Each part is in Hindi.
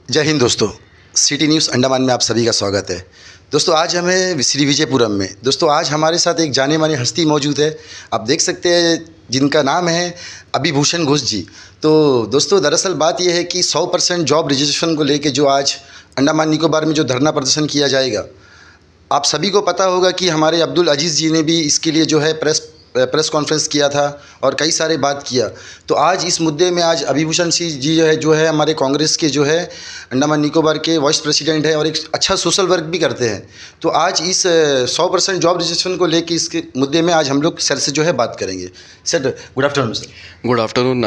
जय हिंद दोस्तों। सिटी न्यूज़ अंडमान में आप सभी का स्वागत है। दोस्तों आज हमें श्री विजयपुरम में दोस्तों आज हमारे साथ एक जाने मानी हस्ती मौजूद है। आप देख सकते हैं जिनका नाम है अभिभूषण घोष जी। तो दोस्तों दरअसल बात यह है कि 100% जॉब रिजर्वेशन को लेकर जो आज अंडमान निकोबार में जो धरना प्रदर्शन किया जाएगा, आप सभी को पता होगा कि हमारे अब्दुल अजीज़ जी ने भी इसके लिए जो है प्रेस कॉन्फ्रेंस किया था और कई सारे बात किया। तो आज इस मुद्दे में आज अभिभूषण सिंह जी जो है हमारे कांग्रेस के जो है अंडमान निकोबार के वाइस प्रेसिडेंट है और एक अच्छा सोशल वर्क भी करते हैं। तो आज इस 100% जॉब रिजर्वेशन को लेकर इसके मुद्दे में आज हम लोग सर से जो है बात करेंगे। Sir good afternoon. Sir good afternoon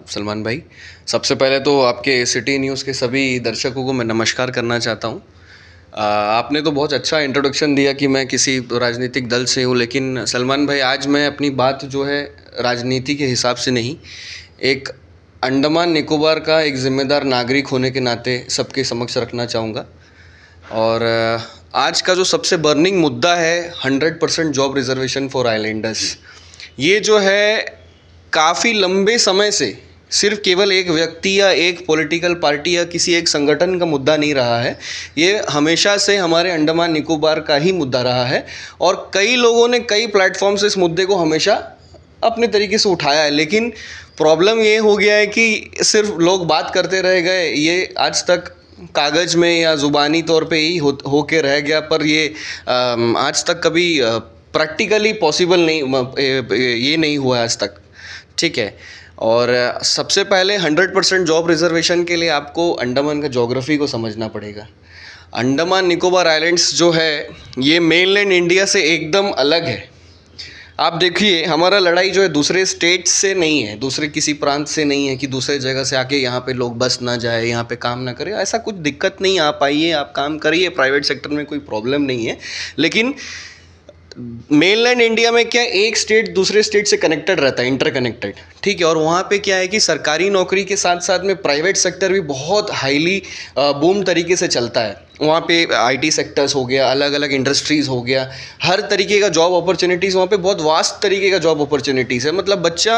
Salman भाई। सबसे पहले तो आपके सिटी न्यूज़ के सभी दर्शकों को मैं नमस्कार करना चाहता हूँ। आपने तो बहुत अच्छा इंट्रोडक्शन दिया कि मैं किसी राजनीतिक दल से हूँ, लेकिन सलमान भाई आज मैं अपनी बात जो है राजनीति के हिसाब से नहीं, एक अंडमान निकोबार का एक ज़िम्मेदार नागरिक होने के नाते सबके समक्ष रखना चाहूँगा। और आज का जो सबसे बर्निंग मुद्दा है 100% जॉब रिजर्वेशन फॉर आइलैंडर्स, ये जो है काफ़ी लंबे समय से सिर्फ केवल एक व्यक्ति या एक पॉलिटिकल पार्टी या किसी एक संगठन का मुद्दा नहीं रहा है। ये हमेशा से हमारे अंडमान निकोबार का ही मुद्दा रहा है और कई लोगों ने कई प्लेटफॉर्म से इस मुद्दे को हमेशा अपने तरीके से उठाया है। लेकिन प्रॉब्लम ये हो गया है कि सिर्फ लोग बात करते रह गए, ये आज तक कागज़ में या ज़ुबानी तौर पे ही हो के रह गया, पर ये आज तक कभी प्रैक्टिकली पॉसिबल नहीं, ये नहीं हुआ आज तक। ठीक है। और सबसे पहले 100% जॉब रिजर्वेशन के लिए आपको अंडमान का ज्योग्राफी को समझना पड़ेगा। अंडमान निकोबार आइलैंड्स जो है ये मेनलैंड इंडिया से एकदम अलग है। आप देखिए हमारा लड़ाई जो है दूसरे स्टेट से नहीं है, दूसरे किसी प्रांत से नहीं है कि दूसरे जगह से आके यहाँ पे लोग बस ना जाए, यहाँ पे काम ना करें, ऐसा कुछ दिक्कत नहीं। आप आइए, आप काम करिए, प्राइवेट सेक्टर में कोई प्रॉब्लम नहीं है। लेकिन मेनलैंड इंडिया में क्या एक स्टेट दूसरे स्टेट से कनेक्टेड रहता है, इंटरकनेक्टेड। ठीक है। और वहाँ पे क्या है कि सरकारी नौकरी के साथ साथ में प्राइवेट सेक्टर भी बहुत हाईली बूम तरीके से चलता है। वहाँ पे आईटी सेक्टर्स हो गया, अलग अलग इंडस्ट्रीज़ हो गया, हर तरीके का जॉब अपॉर्चुनिटीज़ वहाँ पे बहुत वास्ट तरीके का जॉब अपॉर्चुनिटीज़ है। मतलब बच्चा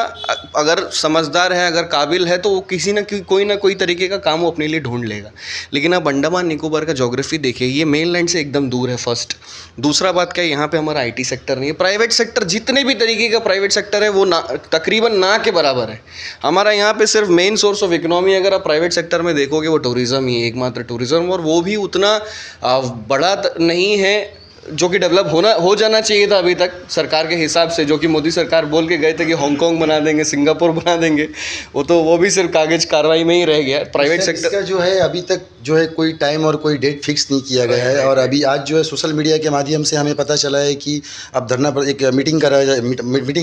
अगर समझदार है, अगर काबिल है, तो वो किसी न कोई ना कोई तरीके का काम वो अपने लिए ढूंढ लेगा। लेकिन अब अंडमान निकोबार का ज्योग्राफी देखिए, ये मेनलैंड से एकदम दूर है फर्स्ट। दूसरा बात क्या है, यहाँ पे हमारा आईटी सेक्टर नहीं है। प्राइवेट सेक्टर जितने भी तरीके का प्राइवेट सेक्टर है वो तकरीबन ना के बराबर है। हमारा यहाँ पे सिर्फ मेन सोर्स ऑफ इकोनॉमी अगर आप प्राइवेट सेक्टर में देखोगे वो टूरिज़्म ही है, एकमात्र टूरिज़्म, और वो भी उतना बड़ा नहीं है जो कि डेवलप हो जाना चाहिए था अभी तक सरकार के हिसाब से। जो कि मोदी सरकार बोल के गए थे कि हांगकांग बना देंगे, सिंगापुर बना देंगे, वो भी सिर्फ कागज कार्रवाई में ही रह गया। प्राइवेट सेक्टर इसका जो है अभी तक जो है कोई टाइम और कोई डेट फिक्स नहीं किया गया है। और अभी आज जो है सोशल मीडिया के माध्यम से हमें पता चला है कि अब धरना पर एक मीटिंग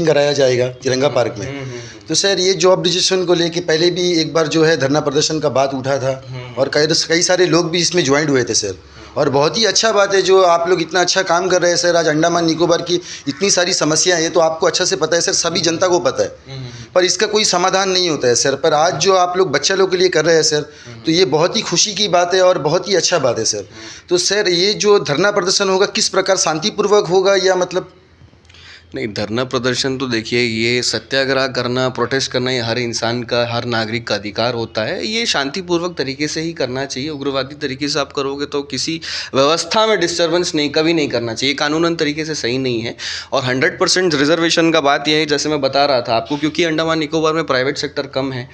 कराया जाएगा तिरंगा पार्क में। तो सर ये जॉब रिजर्वेशन को लेके पहले भी एक बार जो है धरना प्रदर्शन का बात उठा था और कई सारे लोग भी इसमें ज्वाइंट हुए थे सर। और बहुत ही अच्छा बात है जो आप लोग इतना अच्छा काम कर रहे हैं सर। आज अंडमान निकोबार की इतनी सारी समस्याएं हैं तो आपको अच्छा से पता है सर, सभी जनता को पता है, पर इसका कोई समाधान नहीं होता है सर। पर आज जो आप लोग बच्चा लोग के लिए कर रहे हैं सर, तो ये बहुत ही खुशी की बात है और बहुत ही अच्छा बात है सर। तो सर ये जो धरना प्रदर्शन होगा किस प्रकार, शांतिपूर्वक होगा या मतलब? नहीं, धरना प्रदर्शन तो देखिए, ये सत्याग्रह करना, प्रोटेस्ट करना, ये हर इंसान का, हर नागरिक का अधिकार होता है। ये शांतिपूर्वक तरीके से ही करना चाहिए। उग्रवादी तरीके से आप करोगे तो किसी व्यवस्था में डिस्टर्बेंस कभी नहीं करना चाहिए, कानूनन तरीके से सही नहीं है। और 100% रिजर्वेशन का बात यह है, जैसे मैं बता रहा था आपको, क्योंकि अंडमान निकोबार में प्राइवेट सेक्टर कम है,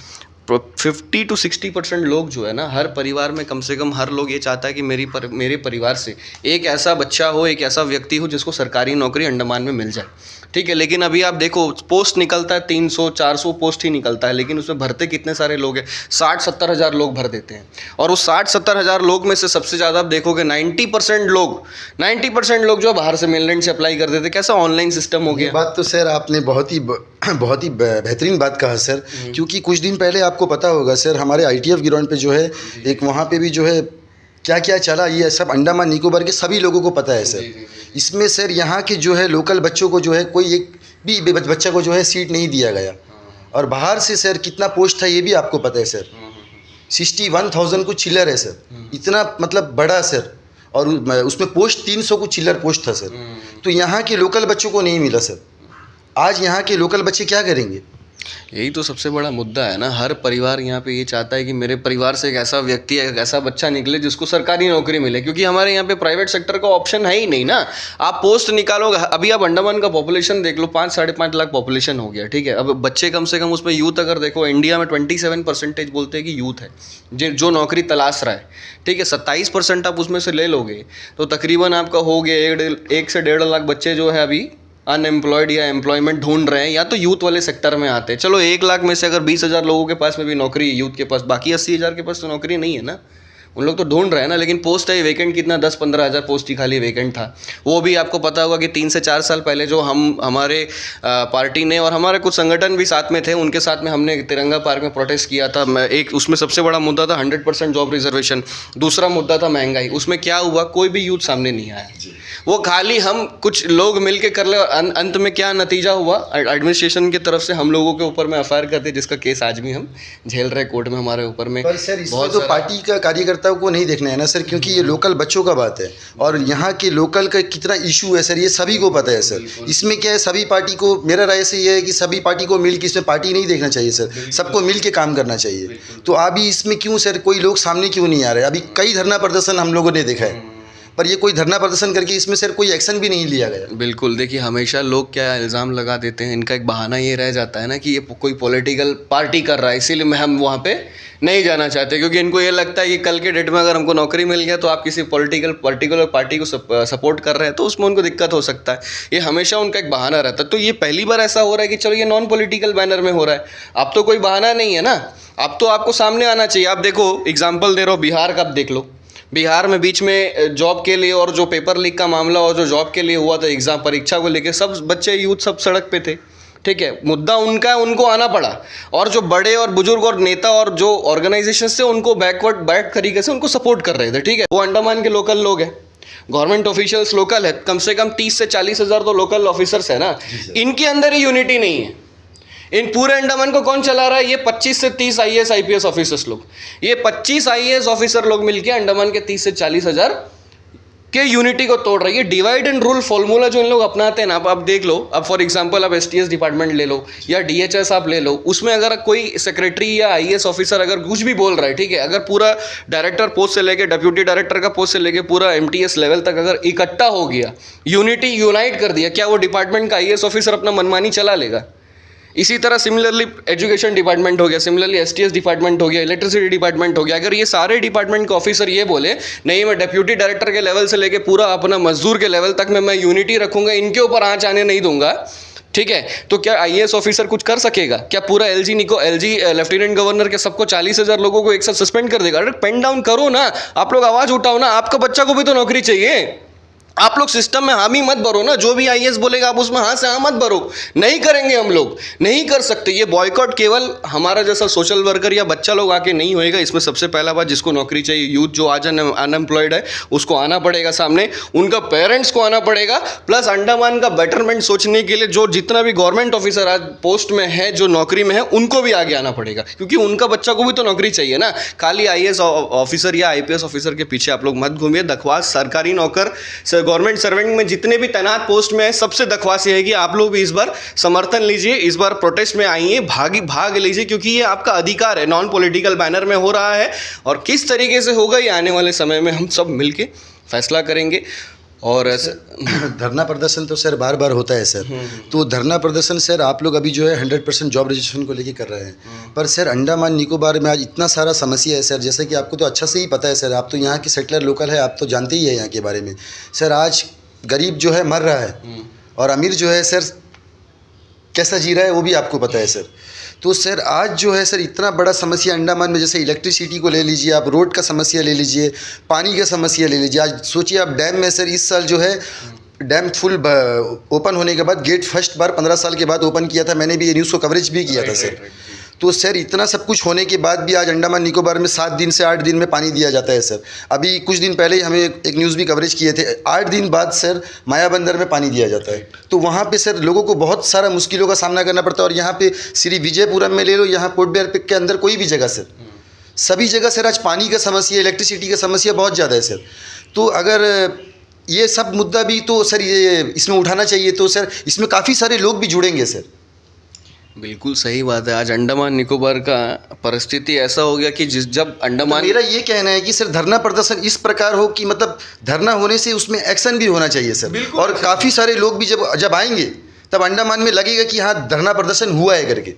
50 to 60% लोग जो है ना, हर परिवार में कम से कम हर लोग ये चाहता है कि मेरे परिवार से एक ऐसा बच्चा हो, एक ऐसा व्यक्ति हो जिसको सरकारी नौकरी अंडमान में मिल जाए। ठीक है। लेकिन अभी आप देखो पोस्ट निकलता है 300-400 पोस्ट ही निकलता है, लेकिन उसमें भरते कितने सारे लोग हैं, 60-70 हज़ार लोग भर देते हैं। और उस 60-70 हज़ार लोग में से सबसे ज़्यादा आप देखोगे 90% लोग जो बाहर से मेनलैंड से अप्लाई कर देते। कैसा ऑनलाइन सिस्टम हो गया। बात तो सर आपने बहुत ही बेहतरीन बात कहा सर। क्योंकि कुछ दिन पहले आपको पता होगा सर, हमारे ITF ग्राउंड पे जो है एक वहाँ पे भी जो है क्या क्या चला, ये सब अंडमान निकोबार के सभी लोगों को पता है सर। इसमें सर यहाँ के जो है लोकल बच्चों को जो है कोई एक भी बच्चा को जो है सीट नहीं दिया गया। और बाहर से सर कितना पोस्ट था ये भी आपको पता है सर, 61,000 को चिल्लर है सर, इतना मतलब बड़ा सर। और उसमें पोस्ट 300 को चिल्लर पोस्ट था सर। तो यहाँ के लोकल बच्चों को नहीं मिला सर। आज यहाँ के लोकल बच्चे क्या करेंगे? यही तो सबसे बड़ा मुद्दा है ना। हर परिवार यहाँ पे ये चाहता है कि मेरे परिवार से एक ऐसा व्यक्ति, एक ऐसा बच्चा निकले जिसको सरकारी नौकरी मिले, क्योंकि हमारे यहाँ पे प्राइवेट सेक्टर का ऑप्शन है ही नहीं ना। आप पोस्ट निकालो, अभी आप अंडमान का पॉपुलेशन देख लो, 5-5.5 लाख पॉपुलेशन हो गया, ठीक है। अब बच्चे कम से कम उसमें यूथ अगर देखो, इंडिया में 27% बोलते हैं कि यूथ है जो नौकरी तलाश रहा है, ठीक है। 27% आप उसमें से ले लोगे तो तकरीबन आपका हो गया 1 से 1.5 लाख बच्चे जो है अभी अनएम्प्लॉयड या एम्प्लॉयमेंट ढूंढ रहे हैं, या तो यूथ वाले सेक्टर में आते हैं। चलो 1 लाख में से अगर 20,000 लोगों के पास में भी नौकरी है यूथ के पास, बाकी 80,000 के पास तो नौकरी नहीं है ना। उन लोग तो ढूंढ रहे हैं ना, लेकिन पोस्ट है वैकेंट कितना, 10-15 हज़ार पोस्ट ही खाली वैकेंट था। वो भी आपको पता होगा कि 3 से 4 साल पहले जो हमारे पार्टी ने और हमारे कुछ संगठन भी साथ में थे, उनके साथ में हमने तिरंगा पार्क में प्रोटेस्ट किया था। एक उसमें सबसे बड़ा मुद्दा था 100% जॉब रिजर्वेशन, दूसरा मुद्दा था महंगाई। उसमें क्या हुआ, कोई भी यूथ सामने नहीं आया, वो खाली हम कुछ लोग मिल के कर ले। और अंत में क्या नतीजा हुआ, एडमिनिस्ट्रेशन की तरफ से हम लोगों के ऊपर में एफआईआर कर दी, जिसका केस आज भी हम झेल रहे कोर्ट में हमारे ऊपर में। पर सर इसमें तो पार्टी का कार्यकर्ताओं को नहीं देखना है ना सर, क्योंकि ये लोकल बच्चों का बात है और यहाँ के लोकल का कितना इशू है सर, ये सभी को पता है सर। इसमें क्या है, सभी पार्टी को, मेरा राय से ये है कि सभी पार्टी को मिल के, इसमें पार्टी नहीं देखना चाहिए सर, सबको मिल के काम करना चाहिए। तो अभी इसमें क्यों सर कोई लोग सामने क्यों नहीं आ रहे? अभी कई धरना प्रदर्शन हम लोगों ने देखा है, पर ये कोई धरना प्रदर्शन करके इसमें सर कोई एक्शन भी नहीं लिया गया। बिल्कुल, देखिए हमेशा लोग क्या इल्ज़ाम लगा देते हैं, इनका एक बहाना ये रह जाता है ना कि ये कोई पॉलिटिकल पार्टी कर रहा है, इसीलिए हम वहाँ पे नहीं जाना चाहते, क्योंकि इनको ये लगता है कि कल के डेट में अगर हमको नौकरी मिल गया तो आप किसी पर्टिकुलर पार्टी को सपोर्ट कर रहे हैं तो उसमें उनको दिक्कत हो सकता है। ये हमेशा उनका एक बहाना रहता है। तो ये पहली बार ऐसा हो रहा है कि चलो ये नॉन पॉलिटिकल बैनर में हो रहा है, अब तो कोई बहाना नहीं है ना, अब तो आपको सामने आना चाहिए। आप देखो, एग्जाम्पल दे रहा हूँ, बिहार का आप देख लो। बिहार में बीच में जॉब के लिए और जो पेपर लीक का मामला और जो जॉब के लिए हुआ था, एग्जाम परीक्षा को लेके सब बच्चे यूथ सब सड़क पे थे, ठीक है। मुद्दा उनका है, उनको आना पड़ा, और जो बड़े और बुजुर्ग और नेता और जो ऑर्गेनाइजेशन थे उनको बैक तरीके से उनको सपोर्ट कर रहे थे, ठीक है। वो अंडमान के लोकल लोग हैं, गवर्नमेंट ऑफिशियल्स लोकल है, कम से कम 30 से 40 हज़ार तो लोकल ऑफिसर्स है ना। इनके अंदर ही यूनिटी नहीं है। इन पूरे अंडमान को कौन चला रहा है? ये 25 से 30 आईएएस आईपीएस ऑफिसर्स लोग, ये 25 आईएएस ऑफिसर लोग मिलकर अंडमान के 30 से 40 हज़ार के यूनिटी को तोड़ रही है। डिवाइड एंड रूल फॉर्मूला जो इन लोग अपनाते हैं ना, आप देख लो, अब फॉर एग्जांपल आप एसटीएस डिपार्टमेंट ले लो या डीएचएस आप ले लो, उसमें अगर कोई सेक्रेटरी या आईएएस ऑफिसर अगर कुछ भी बोल रहा है, ठीक है, अगर पूरा डायरेक्टर पोस्ट से लेके डिप्यूटी डायरेक्टर का पोस्ट से लेके पूरा एमटीएस लेवल तक अगर इकट्ठा हो गया, यूनिटी यूनाइट कर दिया, क्या वो डिपार्टमेंट का आईएएस ऑफिसर अपना मनमानी चला लेगा? इसी तरह सिमिलरली एजुकेशन डिपार्टमेंट हो गया, सिमिलरली एसटीएस डिपार्टमेंट हो गया, इलेक्ट्रिसिटी डिपार्टमेंट हो गया। अगर ये सारे डिपार्टमेंट के ऑफिसर ये बोले नहीं, मैं डिप्यूटी डायरेक्टर के लेवल से लेके पूरा अपना मजदूर के लेवल तक में मैं यूनिटी रखूंगा, इनके ऊपर आँच आने नहीं दूंगा, ठीक है, तो क्या आईएएस ऑफिसर कुछ कर सकेगा? क्या पूरा एलजी लेफ्टिनेंट गवर्नर के सबको 40,000 लोगों को एक साथ सस्पेंड कर देगा? अरे पेन डाउन करो ना, आप लोग आवाज उठाओ ना, आपका बच्चा को भी तो नौकरी चाहिए। आप लोग सिस्टम में हामी मत भरो ना, जो भी आईएएस बोलेगा आप उसमें हाँ से हाँ मत भरो। नहीं करेंगे, हम लोग नहीं कर सकते। ये बॉयकॉट केवल हमारा जैसा सोशल वर्कर या बच्चा लोग आके नहीं होएगा। इसमें सबसे पहला बात, जिसको नौकरी चाहिए, यूथ जो आज अनएम्प्लॉयड है, उसको आना पड़ेगा सामने, उनका पेरेंट्स को आना पड़ेगा, प्लस अंडमान का बेटरमेंट सोचने के लिए जो जितना भी गवर्नमेंट ऑफिसर आज पोस्ट में है, जो नौकरी में है, उनको भी आगे आना पड़ेगा, क्योंकि उनका बच्चा को भी तो नौकरी चाहिए ना। खाली आईएएस ऑफिसर या आईपीएस ऑफिसर के पीछे आप लोग मत घूमिए। दखवास सरकारी नौकर गवर्नमेंट सर्वेंट में जितने भी तैनात पोस्ट में है, सबसे दखवास ये है कि आप लोग भी इस बार समर्थन लीजिए, इस बार प्रोटेस्ट में आइए, भाग लीजिए, क्योंकि ये आपका अधिकार है। नॉन पॉलिटिकल बैनर में हो रहा है, और किस तरीके से होगा ये आने वाले समय में हम सब मिलके फैसला करेंगे। और धरना प्रदर्शन तो सर बार बार होता है सर, तो धरना प्रदर्शन सर आप लोग अभी जो है 100% जॉब रजिस्ट्रेशन को लेके कर रहे हैं, पर सर अंडमान निकोबार में आज इतना सारा समस्या है सर, जैसे कि आपको तो अच्छा से ही पता है सर, आप तो यहाँ के सेटलर लोकल है, आप तो जानते ही है यहाँ के बारे में सर। आज गरीब जो है मर रहा है और अमीर जो है सर कैसा जी रहा है वो भी आपको पता है सर। तो सर आज जो है सर इतना बड़ा समस्या अंडमान में, जैसे इलेक्ट्रिसिटी को ले लीजिए आप, रोड का समस्या ले लीजिए, पानी का समस्या ले लीजिए। आज सोचिए आप डैम में सर इस साल जो है डैम फुल ओपन होने के बाद, गेट फर्स्ट बार 15 साल के बाद ओपन किया था, मैंने भी ये न्यूज़ को कवरेज भी किया था सर। तो सर इतना सब कुछ होने के बाद भी आज अंडमान निकोबार में 7 दिन से 8 दिन में पानी दिया जाता है सर। अभी कुछ दिन पहले ही हमें एक न्यूज़ भी कवरेज किए थे, 8 दिन बाद सर मायाबंदर में पानी दिया जाता है। तो वहाँ पे सर लोगों को बहुत सारा मुश्किलों का सामना करना पड़ता है। और यहाँ पे श्री विजयपुरम में ले लो, यहाँ पोर्ट ब्लेयर के अंदर कोई भी जगह सर, सभी जगह सर आज पानी का समस्या, इलेक्ट्रिसिटी का समस्या बहुत ज़्यादा है सर। तो अगर ये सब मुद्दा भी तो सर ये इसमें उठाना चाहिए, तो सर इसमें काफ़ी सारे लोग भी जुड़ेंगे सर। बिल्कुल सही बात है। आज अंडमान निकोबार का परिस्थिति ऐसा हो गया कि जब अंडमान मेरा ये कहना है कि सर धरना प्रदर्शन इस प्रकार हो कि मतलब धरना होने से उसमें एक्शन भी होना चाहिए सर, और काफ़ी सारे लोग भी जब जब आएंगे तब अंडमान में लगेगा कि हाँ धरना प्रदर्शन हुआ है करके,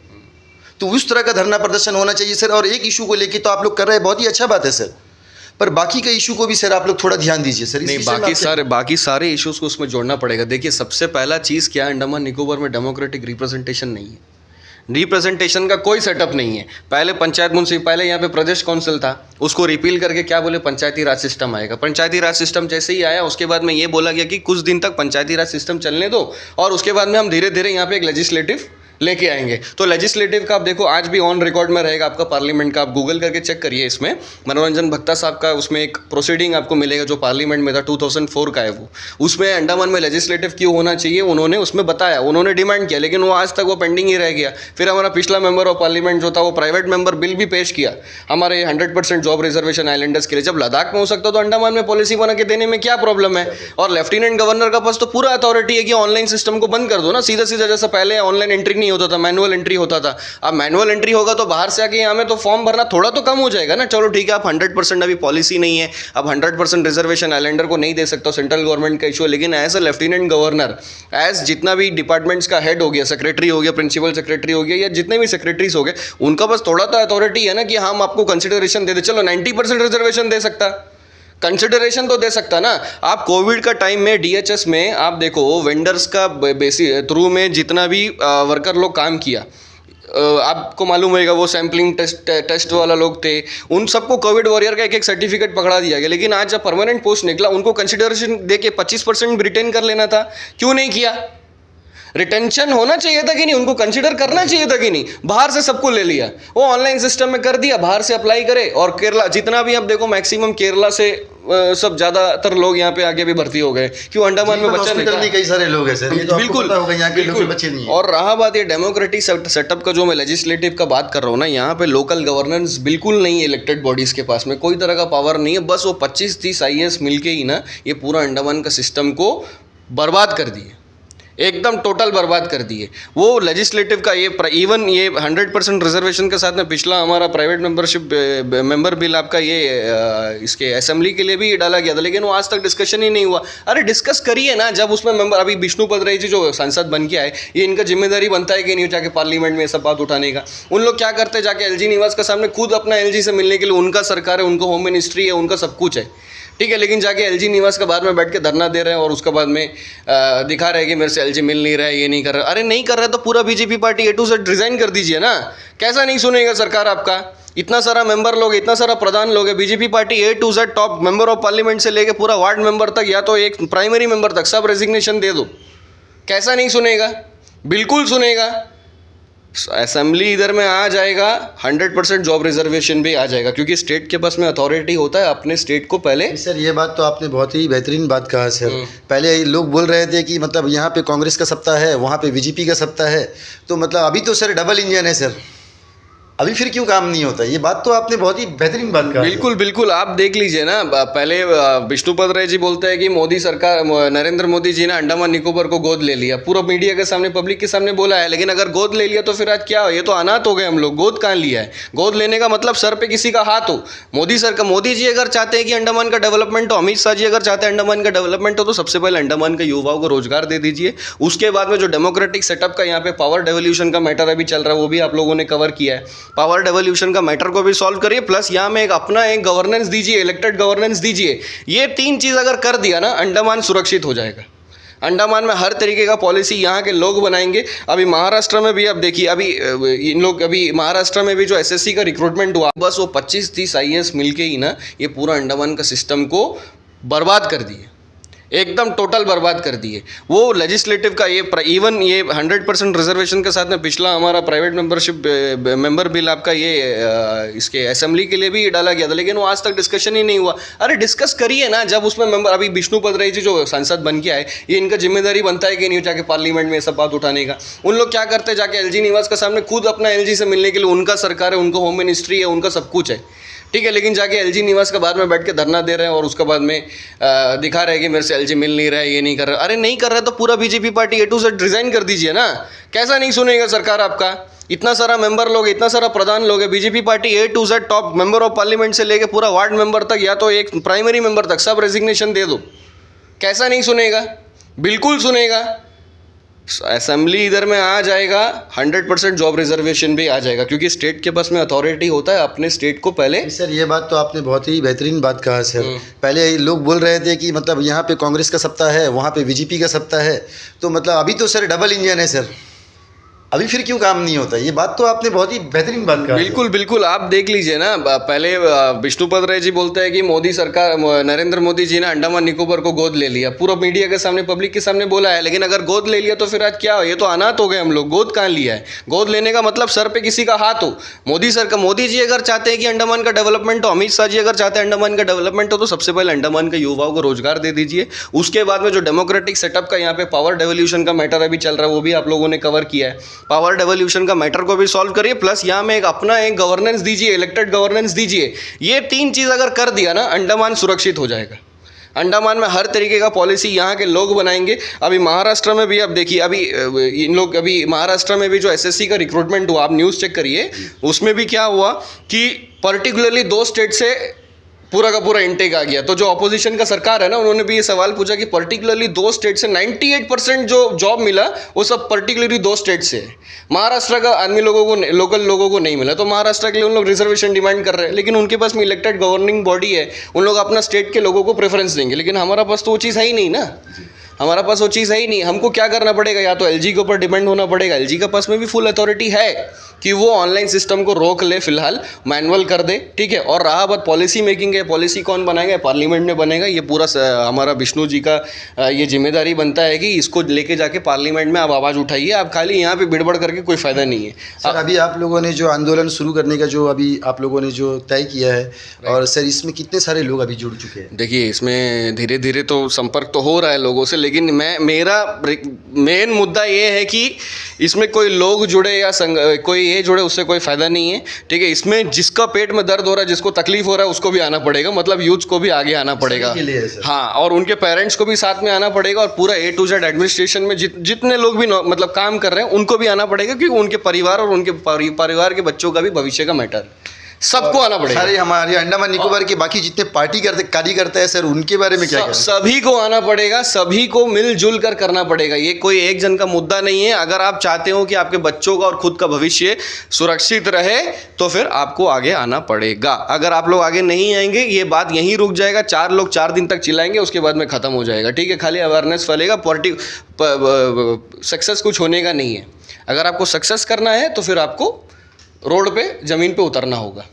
तो उस तरह का धरना प्रदर्शन होना चाहिए सर। और एक इशू को लेके तो आप लोग कर रहे हैं, बहुत ही अच्छा बात है सर, पर बाकी का इशू को भी सर आप लोग थोड़ा ध्यान दीजिए सर। नहीं, बाकी सारे इश्यूज को उसमें जोड़ना पड़ेगा। देखिए, सबसे पहला चीज़ क्या है, अंडमान निकोबार में डेमोक्रेटिक रिप्रेजेंटेशन नहीं है। रिप्रेजेंटेशन का कोई सेटअप नहीं है। पहले पहले यहाँ पे प्रदेश काउंसिल था, उसको रिपील करके क्या बोले, पंचायती राज सिस्टम आएगा। पंचायती राज सिस्टम जैसे ही आया उसके बाद में ये बोला गया कि कुछ दिन तक पंचायती राज सिस्टम चलने दो और उसके बाद में हम धीरे धीरे यहाँ पे एक लेजिस्लेटिव लेके आएंगे। तो लेजिस्लेटिव का आप देखो आज भी ऑन रिकॉर्ड में रहेगा आपका पार्लियामेंट का, आप गूगल करके चेक करिए। इसमें मनोरंजन भक्ता साहब का उसमें एक प्रोसीडिंग आपको मिलेगा जो पार्लियामेंट में था, 2004 का है वो। उसमें अंडमान में लेजिस्लेटिव क्यों होना चाहिए उन्होंने उसमें बताया, उन्होंने डिमांड किया, लेकिन वो आज तक वो पेंडिंग ही रह गया। फिर हमारा पिछला मेंबर ऑफ पार्लियामेंट जो था वो प्राइवेट मेंबर बिल भी पेश किया हमारे 100% जॉब रिजर्वेशन आइलैंडर्स के लिए। जब लद्दाख में हो सकता तो अंडमान में पॉलिसी बना के देने में क्या प्रॉब्लम है। और लेफ्टिनेंट गवर्नर का पास तो पूरा अथॉरिटी है कि ऑनलाइन सिस्टम को बंद कर दो ना, सीधा सीधा, जैसा पहले ऑनलाइन एंट्री नहीं होता था, मैनुअल एंट्री होता था। अब मैनुअल एंट्री होगा तो बाहर से आके यहाँ में तो फॉर्म भरना थोड़ा तो कम हो जाएगा ना। चलो ठीक है, आप 100% अभी पॉलिसी नहीं है, अब 100% रिजर्वेशन आइलैंडर को नहीं दे सकता, सेंट्रल गवर्नमेंट का इशू है, लेकिन as a lieutenant governor, as जितना भी डिपार्टमेंट्स का हेड हो गया, सेक्रेटरी हो गया, प्रिंसिपल सेक्रेटरी हो गया, या जितने भी सेक्रेटरीज हो गए, उनका बस थोड़ा तो अथॉरिटी है ना कि हम आपको कंसिडरेशन दे दे। चलो 90% रिजर्वेशन दे सकता, कंसिडरेशन तो दे सकता ना। आप कोविड का टाइम में डीएचएस में आप देखो वेंडर्स का बेसिक थ्रू में जितना भी वर्कर लोग काम किया, आपको मालूम होगा वो सैम्पलिंग टेस्ट वाला लोग थे, उन सबको कोविड वॉरियर का एक सर्टिफिकेट पकड़ा दिया गया। लेकिन आज जब परमानेंट पोस्ट निकला उनको कंसिडरेशन दे के 25% रिटेन कर लेना था, क्यों नहीं किया। रिटेंशन होना चाहिए था कि नहीं, उनको कंसिडर करना चाहिए था कि नहीं। बाहर से सबको ले लिया, वो ऑनलाइन सिस्टम में कर दिया, बाहर से अप्लाई करे। और केरला जितना भी आप देखो मैक्सिमम केरला से सब ज़्यादातर लोग यहाँ पे आगे भी भर्ती हो गए। क्यों, अंडमान में बच्चा नहीं, कई सारे लोग हैं सर, ये तो आपको पता होगा, यहाँ के लोग बच्चे नहीं है। और रहा बात ये डेमोक्रेटिक सेटअप का, जो मैं लेजिस्लेटिव का बात कर रहा हूँ ना, यहाँ पे लोकल गवर्नेंस बिल्कुल नहीं है। इलेक्टेड बॉडीज़ के पास में कोई तरह का पावर नहीं है, बस वो 25-30 IAS मिलके ही ना ये पूरा अंडमान का सिस्टम को बर्बाद कर दिए, एकदम टोटल बर्बाद कर दिए। वो लेजिस्लेटिव का ये इवन ये 100% रिजर्वेशन के साथ में पिछला हमारा प्राइवेट मेंबर बिल आपका ये इसके असेंबली के लिए भी डाला गया था, लेकिन वो आज तक डिस्कशन ही नहीं हुआ। अरे डिस्कस करिए ना, जब उसमें मेंबर अभी विष्णुपद राय जी जो सांसद बन के आए, ये इनका जिम्मेदारी बनता है कि नहीं जाके पार्लियामेंट में सब बात उठाने का। उन लोग क्या करते हैं, जाके LG निवास के सामने खुद अपना LG से मिलने के लिए, उनका सरकार है, उनको होम मिनिस्ट्री है, उनका सब कुछ है, ठीक है, लेकिन जाके LG निवास के बाद में बैठ के धरना दे रहे हैं और उसके बाद में दिखा रहे हैं कि मेरे से LG मिल नहीं रहा है, ये नहीं कर रहा। अरे नहीं कर रहा तो पूरा BJP party A to Z resign कर दीजिए ना। कैसा नहीं सुनेगा सरकार आपका, इतना सारा मेंबर लोग, इतना सारा प्रधान लोग है। BJP party A to Z top member of parliament से लेके पूरा वार्ड मेंबर तक, या तो एक प्राइमरी मेंबर तक सब रेजिग्नेशन दे दो। कैसा नहीं सुनेगा, बिल्कुल सुनेगा। असेंबली इधर में आ जाएगा, 100% जॉब रिजर्वेशन भी आ जाएगा, क्योंकि स्टेट के पास में अथॉरिटी होता है अपने स्टेट को पहले। सर ये बात तो आपने बहुत ही बेहतरीन बात कहा सर। पहले लोग बोल रहे थे कि मतलब यहाँ पे कांग्रेस का सत्ता है, वहाँ पे BJP का सत्ता है, तो मतलब अभी तो सर डबल इंजन है सर, अभी फिर क्यों काम नहीं होता। ये बात तो आपने बहुत ही बेहतरीन बात कहा। बिल्कुल बिल्कुल, आप देख लीजिए ना, पहले विष्णुपद राय जी बोलते हैं कि मोदी सरकार, नरेंद्र मोदी जी ने अंडमान निकोबार को गोद ले लिया, पूरा मीडिया के सामने, पब्लिक के सामने बोला है। लेकिन अगर गोद ले लिया तो फिर आज क्या हो, ये तो अनाथ हो गए हम लोग। गोद कहाँ लिया है, गोद लेने का मतलब सर पे किसी का हाथ हो। मोदी जी अगर चाहते हैं कि अंडमान का डेवलपमेंट हो, अमित शाह जी अगर चाहते हैं अंडमान का डेवलपमेंट हो, तो सबसे पहले अंडमान के युवाओं को रोजगार दे दीजिए। उसके बाद में जो डेमोक्रेटिक सेटअप का यहाँ पे पावर डेवोल्यूशन का मैटर अभी चल रहा है, वो भी आप लोगों ने कवर किया है। पावर डेवोल्यूशन का मैटर को भी सॉल्व करिए, प्लस यहाँ में अपना एक गवर्नेंस दीजिए, इलेक्टेड गवर्नेंस दीजिए। ये 3 चीज अगर कर दिया ना, अंडमान सुरक्षित हो जाएगा। अंडमान में हर तरीके का पॉलिसी यहाँ के लोग बनाएंगे। अभी महाराष्ट्र में भी आप देखिए, अभी इन लोग, अभी महाराष्ट्र में भी जो SSC का रिक्रूटमेंट हुआ, बस वो 25-30 IAS मिलके ही ना ये पूरा अंडमान का सिस्टम को बर्बाद कर दिए, एकदम टोटल बर्बाद कर दिए। वो लेजिस्लेटिव का ये इवन ये 100% रिजर्वेशन के साथ में पिछला हमारा प्राइवेट मेंबर बिल आपका ये इसके असेंबली के लिए भी डाला गया था, लेकिन वो आज तक डिस्कशन ही नहीं हुआ। अरे डिस्कस करिए ना, जब उसमें मेंबर अभी विष्णुपद राय जी जो सांसद बन के आए, ये इनका जिम्मेदारी बनता है कि नहीं जाके पार्लियामेंट में सब बात उठाने का। उन लोग क्या करते हैं, जाके LG निवास के सामने खुद अपना LG से मिलने के लिए, उनका सरकार है, उनको होम मिनिस्ट्री है, उनका सब कुछ है, ठीक है, लेकिन जाके एलजी निवास के बाद में बैठ के धरना दे रहे हैं और उसके बाद में दिखा रहे हैं कि मेरे से एलजी मिल नहीं रहा है, ये नहीं कर रहा। अरे नहीं कर रहा है तो पूरा BJP party A to Z resign कर दीजिए ना। कैसा नहीं सुनेगा सरकार आपका? इतना सारा मेंबर लोग, इतना सारा प्रधान लोग है, BJP party A to Z top member of parliament से लेके पूरा वार्ड मेंबर तक या तो एक प्राइमरी मेंबर तक सब रेजिग्नेशन दे दो। कैसा नहीं सुनेगा? बिल्कुल सुनेगा। असेंबली इधर में आ जाएगा, 100% जॉब रिजर्वेशन भी आ जाएगा, क्योंकि स्टेट के पास में अथॉरिटी होता है अपने स्टेट को पहले। सर ये बात तो आपने बहुत ही बेहतरीन बात कहा सर। पहले लोग बोल रहे थे कि मतलब यहाँ पे कांग्रेस का सत्ता है, वहाँ पे बीजेपी का सत्ता है, तो मतलब अभी तो सर डबल इंजन है सर, अभी फिर क्यों काम नहीं होता? ये बात तो आपने बहुत ही बेहतरीन बात कहा। बिल्कुल बिल्कुल, आप देख लीजिए ना, पहले विष्णुपद राय जी बोलते हैं कि मोदी सरकार, नरेंद्र मोदी जी ने अंडमान निकोबार को गोद ले लिया, पूरा मीडिया के सामने, पब्लिक के सामने बोला है। लेकिन अगर गोद ले लिया तो फिर आज क्या हो? ये तो अनाथ हो गए हम लोग। गोद कहाँ लिया है? गोद लेने का मतलब सर पे किसी का हाथ हो। मोदी जी अगर चाहते हैं कि अंडमान का डेवलपमेंट हो, अमित शाह जी अगर चाहते हैं अंडमान का डेवलपमेंट हो, तो सबसे पहले अंडमान के युवाओं को रोजगार दे दीजिए। उसके बाद में जो डेमोक्रेटिक सेटअप का यहाँ पे पावर डेवोल्यूशन का मैटर अभी चल रहा है, वो भी आप लोगों ने कवर किया है। पावर डेवोल्यूशन का मैटर को भी सॉल्व करिए, प्लस यहाँ में एक गवर्नेंस दीजिए, इलेक्टेड गवर्नेंस दीजिए। ये 3 चीज अगर कर दिया ना, अंडमान सुरक्षित हो जाएगा। अंडमान में हर तरीके का पॉलिसी यहाँ के लोग बनाएंगे। अभी महाराष्ट्र में भी आप देखिए, अभी इन लोग, अभी महाराष्ट्र में भी जो एसएससी का रिक्रूटमेंट हुआ, आप न्यूज़ चेक करिए, उसमें भी क्या हुआ कि पर्टिकुलरली 2 स्टेट से पूरा का पूरा इंटेक आ गया। तो जो ऑपोजिशन का सरकार है ना, उन्होंने भी ये सवाल पूछा कि पर्टिकुलरली 2 स्टेट से 98% जो जॉब मिला वो सब पर्टिकुलरली 2 स्टेट से है। महाराष्ट्र का आदमी लोगों को, लोकल लोगों को नहीं मिला, तो महाराष्ट्र के लिए उन लोग रिजर्वेशन डिमांड कर रहे हैं। लेकिन उनके पास में इलेक्टेड गवर्निंग बॉडी है, उन लोग अपना स्टेट के लोगों को प्रेफरेंस देंगे। लेकिन हमारा पास तो वो चीज़ है ही नहीं ना, हमारा पास वो चीज़ है ही नहीं। हमको क्या करना पड़ेगा? या तो एलजी के ऊपर डिपेंड होना पड़ेगा। एलजी के पास में भी फुल अथॉरिटी है कि वो ऑनलाइन सिस्टम को रोक ले, फिलहाल मैनुअल कर दे, ठीक है। और रहा बात पॉलिसी मेकिंग है, पॉलिसी कौन बनाएगा? पार्लियामेंट में बनेगा। ये पूरा हमारा विष्णु जी का ये जिम्मेदारी बनता है कि इसको लेके जाके पार्लियामेंट में आप आवाज़ उठाइए। आप खाली यहाँ पे बिड़बड़ करके कोई फ़ायदा नहीं है। सर अभी आप लोगों ने जो आंदोलन शुरू करने का जो अभी आप लोगों ने जो तय किया है, और सर इसमें कितने सारे लोग अभी जुड़ चुके हैं? देखिए, इसमें धीरे धीरे तो संपर्क तो हो रहा है लोगों से, लेकिन मेरा मेन मुद्दा ये है कि इसमें कोई लोग जुड़े या कोई ये जुड़े, उससे कोई फ़ायदा नहीं है, ठीक है। इसमें जिसका पेट में दर्द हो रहा है, जिसको तकलीफ हो रहा है, उसको भी आना पड़ेगा, मतलब यूथ को भी आगे आना पड़ेगा। हाँ, और उनके पेरेंट्स को भी साथ में आना पड़ेगा, और पूरा A to Z एडमिनिस्ट्रेशन में जितने लोग भी मतलब काम कर रहे हैं उनको भी आना पड़ेगा, क्योंकि उनके परिवार और उनके परिवार के बच्चों का भी भविष्य का मैटर, सबको आना पड़ेगा। सारे हमारे अंडमान निकोबार के बाकी जितने पार्टी कार्यकर्ता है सर, उनके बारे में क्या कहें? सभी को आना पड़ेगा, सभी को मिलजुल कर करना पड़ेगा। ये कोई एक जन का मुद्दा नहीं है। अगर आप चाहते हो कि आपके बच्चों का और खुद का भविष्य सुरक्षित रहे, तो फिर आपको आगे आना पड़ेगा। अगर आप लोग आगे नहीं आएंगे, ये बात यहीं रुक जाएगा। 4 लोग 4 दिन तक चिल्लाएंगे, उसके बाद में ख़त्म हो जाएगा, ठीक है। खाली अवेयरनेस फैलेगा, सक्सेस कुछ होने का नहीं है। अगर आपको सक्सेस करना है तो फिर आपको रोड पे, ज़मीन पे उतरना होगा।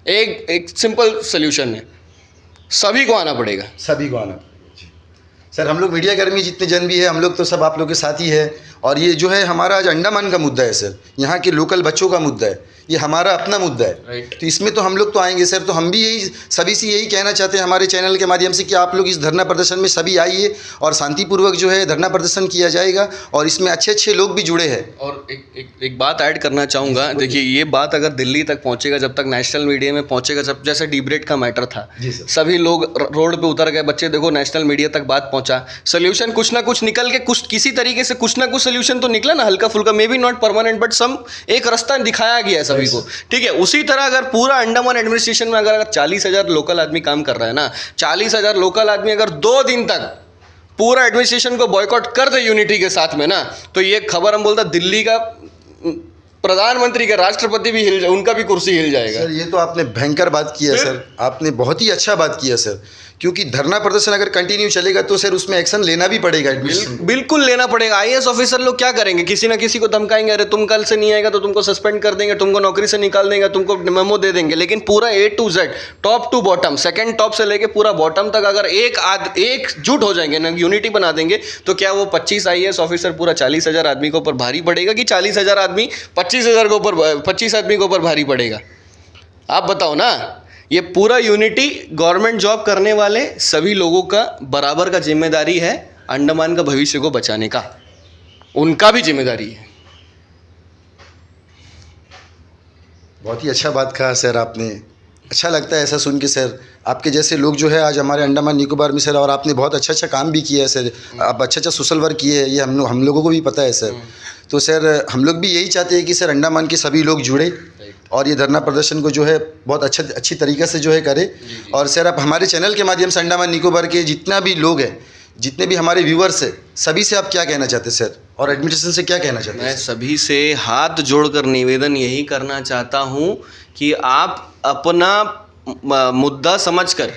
एक सिंपल सोल्यूशन है, सभी को आना पड़ेगा, सभी को आना पड़ेगा। सर हम लोग मीडिया कर्मी जितने जन भी है, हम लोग तो सब आप लोग के साथ ही है। और ये जो है हमारा आज अंडमान का मुद्दा है सर, यहाँ के लोकल बच्चों का मुद्दा है, ये हमारा अपना मुद्दा है। राइट। तो इसमें तो हम लोग तो आएंगे सर। तो हम भी यही सभी से यही कहना चाहते हैं हमारे चैनल के माध्यम से कि आप लोग इस धरना प्रदर्शन में सभी आइए, और शांतिपूर्वक जो है धरना प्रदर्शन किया जाएगा, और इसमें अच्छे अच्छे लोग भी जुड़े हैं। और एक बात ऐड करना चाहूँगा। देखिए, ये बात अगर दिल्ली तक पहुँचेगा, जब तक नेशनल मीडिया में पहुँचेगा, जब जैसे डिबेट का मैटर था, जी सर। सभी लोग रोड पे उतर गए, बच्चे देखो नेशनल मीडिया तक बात पहुँचा, सोल्यूशन कुछ ना कुछ निकल के, कुछ किसी तरीके से कुछ ना कुछ सोल्यूशन तो निकला ना, हल्का फुल्का, maybe not permanent, but some एक रास्ता दिखाया गया सभी को, ठीक है। उसी तरह अगर पूरा अंडमान एडमिनिस्ट्रेशन में अगर 40,000 लोकल आदमी काम कर रहा है ना, 40,000 लोकल आदमी अगर 2 दिन तक पूरा एडमिनिस्ट्रेशन को बॉयकॉट कर दे यूनिटी के साथ में ना, तो ये खबर हम बोलता दिल्ली का प्रधानमंत्री का, राष्ट्रपति भी हिल जाए, उनका भी कुर्सी हिल जाएगा। सर ये तो आपने भयंकर बात किया सर, आपने बहुत ही अच्छा बात किया सर, क्योंकि धरना प्रदर्शन अगर कंटिन्यू चलेगा तो सर उसमें एक्शन लेना भी पड़ेगा। बिल्कुल लेना पड़ेगा। आईएएस ऑफिसर लोग क्या करेंगे? किसी ना किसी को धमकाएंगे, अरे तुम कल से नहीं आएगा तो तुमको सस्पेंड कर देंगे, तुमको नौकरी से निकाल देंगे, तुमको मेमो दे देंगे। लेकिन पूरा A to Z, top to bottom, second top से लेके पूरा बॉटम तक अगर एकजुट हो जाएंगे ना, यूनिटी बना देंगे, तो क्या वो 25 आईएएस ऑफिसर पूरा 40,000 आदमी के ऊपर भारी पड़ेगा, कि 40,000 आदमी 25,000 के ऊपर, 25 आदमी के ऊपर भारी पड़ेगा? आप बताओ ना। ये पूरा यूनिटी गवर्नमेंट जॉब करने वाले सभी लोगों का बराबर का जिम्मेदारी है, अंडमान का भविष्य को बचाने का उनका भी जिम्मेदारी है। बहुत ही अच्छा बात कहा सर आपने। अच्छा लगता है ऐसा सुन के सर। आपके जैसे लोग जो है आज हमारे अंडमान निकोबार में सर, और आपने बहुत अच्छा अच्छा काम भी किया है सर। आप अच्छा अच्छा सोशल वर्क किए हैं, ये हम लोगों को भी पता है सर। तो सर हम लोग भी यही चाहते हैं कि सर अंडमान के सभी लोग जुड़े और ये धरना प्रदर्शन को जो है बहुत अच्छी तरीक़े से जो है करें। और सर आप हमारे चैनल के माध्यम से अंडमान निकोबार के जितना भी लोग हैं, जितने भी हमारे व्यूअर्स हैं, सभी से आप क्या कहना चाहते हैं सर, और एडमिनिस्ट्रेशन से क्या कहना चाहते हैं? मैं सभी से हाथ जोड़कर निवेदन यही करना चाहता हूँ कि आप अपना मुद्दा समझकर,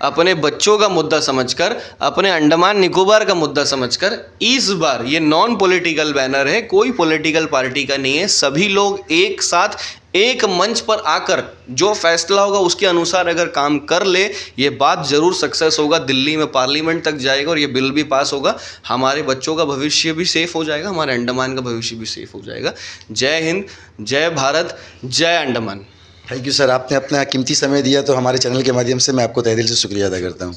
अपने बच्चों का मुद्दा समझकर, अपने अंडमान निकोबार का मुद्दा समझकर, इस बार ये नॉन पॉलिटिकल बैनर है, कोई पॉलिटिकल पार्टी का नहीं है, सभी लोग एक साथ एक मंच पर आकर जो फैसला होगा उसके अनुसार अगर काम कर ले, ये बात ज़रूर सक्सेस होगा, दिल्ली में पार्लियामेंट तक जाएगा और ये बिल भी पास होगा। हमारे बच्चों का भविष्य भी सेफ हो जाएगा, हमारे अंडमान का भविष्य भी सेफ हो जाएगा। जय हिंद, जय भारत, जय अंडमान। थैंक यू सर, आपने अपना कीमती समय दिया, तो हमारे चैनल के माध्यम से मैं आपको तहे दिल से शुक्रिया अदा करता हूँ।